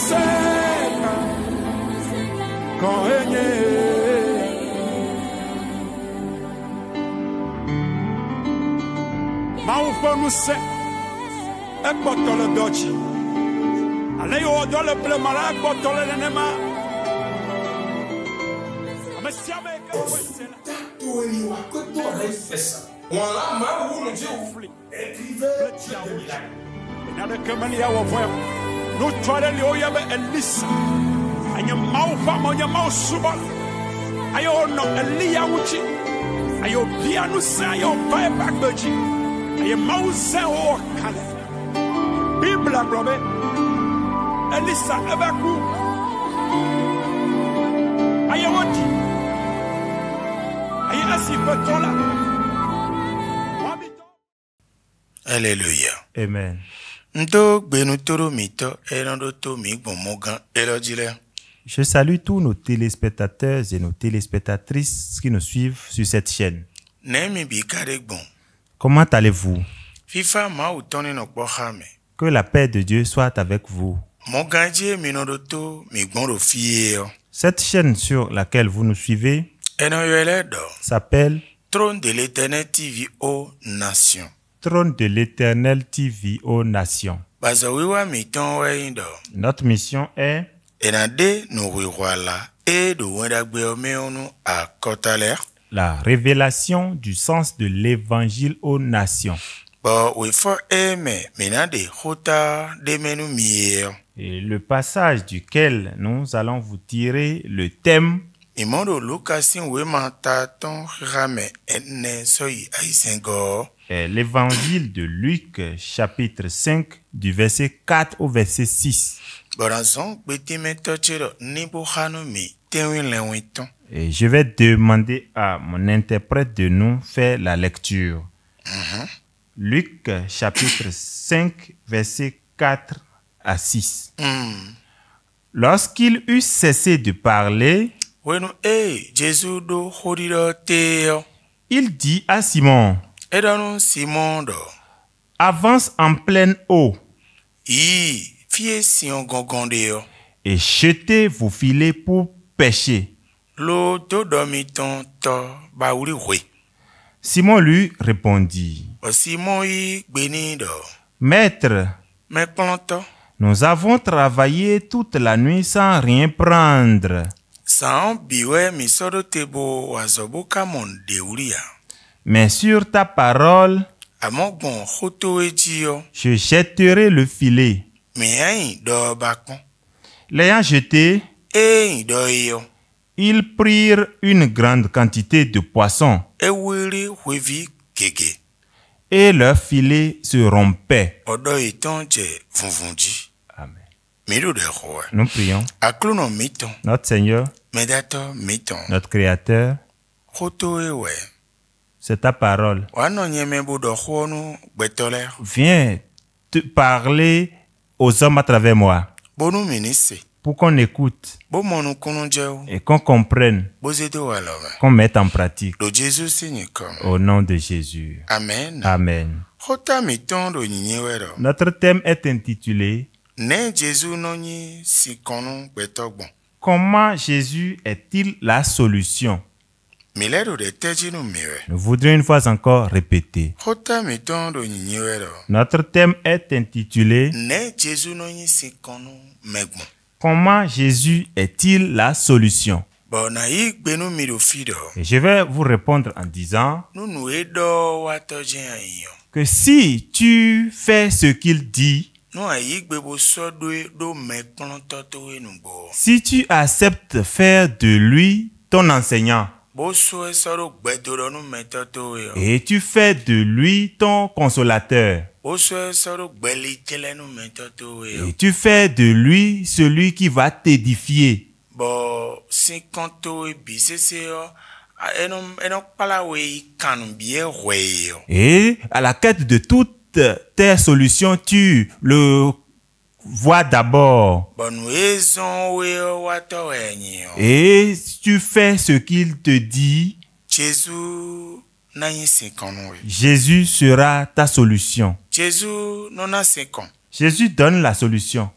seca con Maufonu se ekpotole dochi ale yo dole ple mala ekpotole nenema amesiame ka wesela to ni wa ko to refesa wala ma wu no je ufli écrivez na de kemali ya wo voya no twale le oyabe elisa anya maufa monya mausuba ayo no elia wuchi ayo bia no sa ayo bai bagbeji ayo mause o kale bibla brobe elisa ebaku ayo woti ayo asipetola. Alléluia. Amen. Je salue tous nos téléspectateurs et nos téléspectatrices qui nous suivent sur cette chaîne. Comment allez-vous? Que la paix de Dieu soit avec vous. Cette chaîne sur laquelle vous nous suivez s'appelle Trône de l'Éternel TV aux Nations. Trône de l'Éternel TV aux Nations. Notre mission est la révélation du sens de l'évangile aux nations. Et le passage duquel nous allons vous tirer le thème est l'évangile de Luc, chapitre 5, du verset 4 au verset 6. Et je vais demander à mon interprète de nous faire la lecture. Luc, chapitre 5, verset 4 à 6. Lorsqu'il eut cessé de parler, il dit à Simon, avance en pleine eau et jetez vos filets pour pêcher. Simon lui répondit, Maître, nous avons travaillé toute la nuit sans rien prendre. Mais sur ta parole, je jetterai le filet. L'ayant jeté, ils prirent une grande quantité de poissons et leur filet se rompait. Amen. Nous prions. Notre Seigneur, notre Créateur, c'est ta parole. Viens te parler aux hommes à travers moi. Pour qu'on écoute et qu'on comprenne, qu'on mette en pratique. Au nom de Jésus. Amen. Amen. Notre thème est intitulé Comment Jésus est-il la solution? Nous voudrions une fois encore répéter. Notre thème est intitulé Comment Jésus est-il la solution? Et je vais vous répondre en disant que si tu fais ce qu'il dit, si tu acceptes faire de lui ton enseignant, et tu fais de lui ton consolateur, et tu fais de lui celui qui va t'édifier, et à la quête de toutes tes solutions, tu le vois d'abord, et tu fais ce qu'il te dit, Jésus sera ta solution. Jésus donne la solution.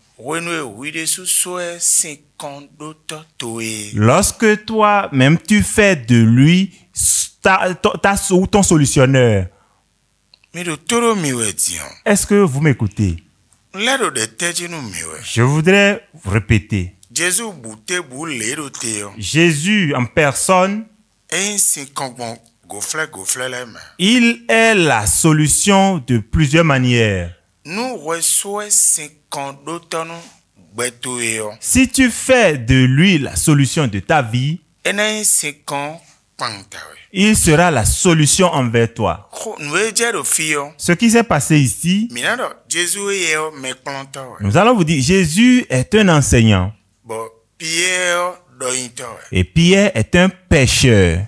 Lorsque toi-même tu fais de lui ton solutionneur, est-ce que vous m'écoutez? Je voudrais répéter. Jésus en personne, il est la solution de plusieurs manières. Si tu fais de lui la solution de ta vie, il sera la solution envers toi. Ce qui s'est passé ici, nous allons vous dire, Jésus est un enseignant. Et Pierre est un pécheur.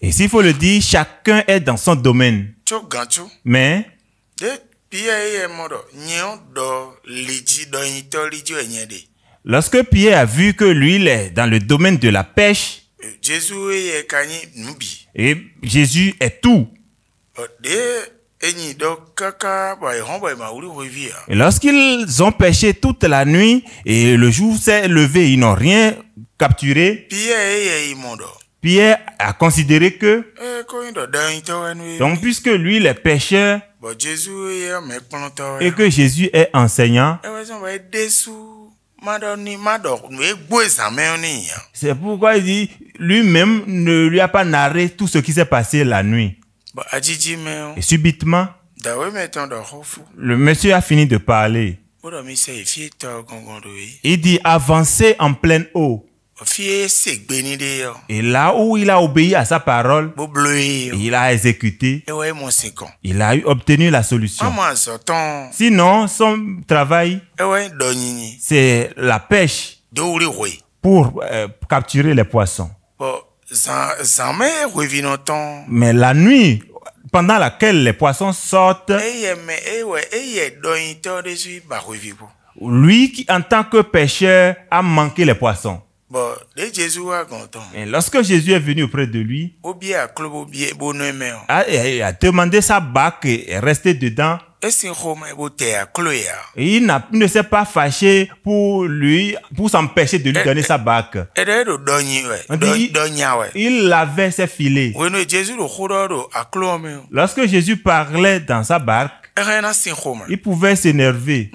Et s'il faut le dire, chacun est dans son domaine. Mais lorsque Pierre a vu que lui, il est dans le domaine de la pêche, et Jésus est tout. Et lorsqu'ils ont pêché toute la nuit et le jour s'est levé, ils n'ont rien capturé. Pierre a considéré que, donc puisque lui il est pêcheur et que Jésus est enseignant, c'est pourquoi il dit lui-même ne lui a pas narré tout ce qui s'est passé la nuit. Et subitement, le monsieur a fini de parler. Il dit avancez en pleine eau. Et là où il a obéi à sa parole, il a exécuté, il a obtenu la solution. Sinon, son travail, c'est la pêche pour capturer les poissons. Mais la nuit, pendant laquelle les poissons sortent, lui qui en tant que pêcheur a manqué les poissons. Et lorsque Jésus est venu auprès de lui, il a demandé sa barque et est resté dedans. Et il ne s'est pas fâché pour s'empêcher de lui donner sa barque. Il lavait ses filets. Lorsque Jésus parlait dans sa barque, il pouvait s'énerver.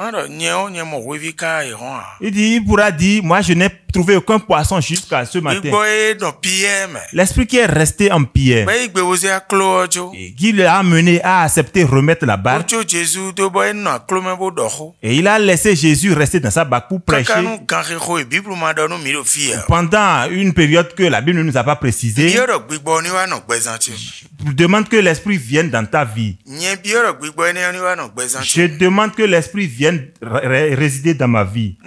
Il pourra dire, moi je n'ai trouvé aucun poisson jusqu'à ce matin. L'esprit qui est resté en Pierre et qui l'a amené à accepter remettre la barque. Et il a laissé Jésus rester dans sa barque pour prêcher pendant une période que la Bible ne nous a pas précisée. Je demande que l'esprit vienne dans ta vie. Je demande que l'esprit vienne résider dans ma vie.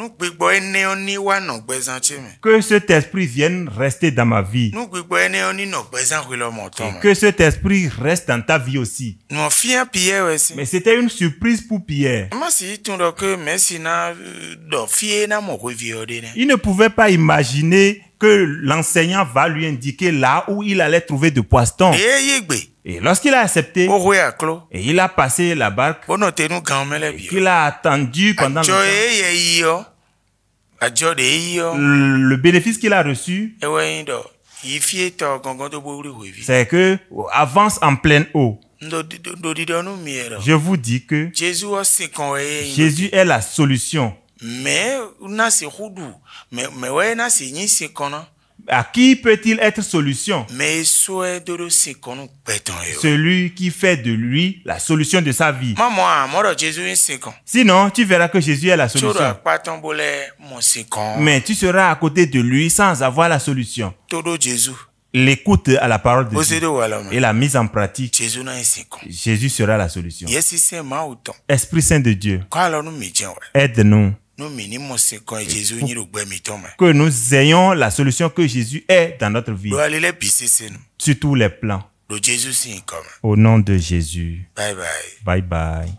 Que cet esprit vienne rester dans ma vie. Et que cet esprit reste dans ta vie aussi. Mais c'était une surprise pour Pierre. Il ne pouvait pas imaginer que l'enseignant va lui indiquer là où il allait trouver de poissons. Et lorsqu'il a accepté, et il a passé la barque, et qu'il a attendu pendant le temps, le bénéfice qu'il a reçu, c'est que avance en pleine eau. Je vous dis que Jésus est la solution. À qui peut-il être solution? Celui qui fait de lui la solution de sa vie. Sinon, tu verras que Jésus est la solution. Mais tu seras à côté de lui sans avoir la solution. L'écoute à la parole de Dieu et la mise en pratique, Jésus sera la solution. Esprit Saint de Dieu, aide-nous que nous ayons la solution que Jésus est dans notre vie, sur tous les plans. Au nom de Jésus. Bye bye. Bye bye.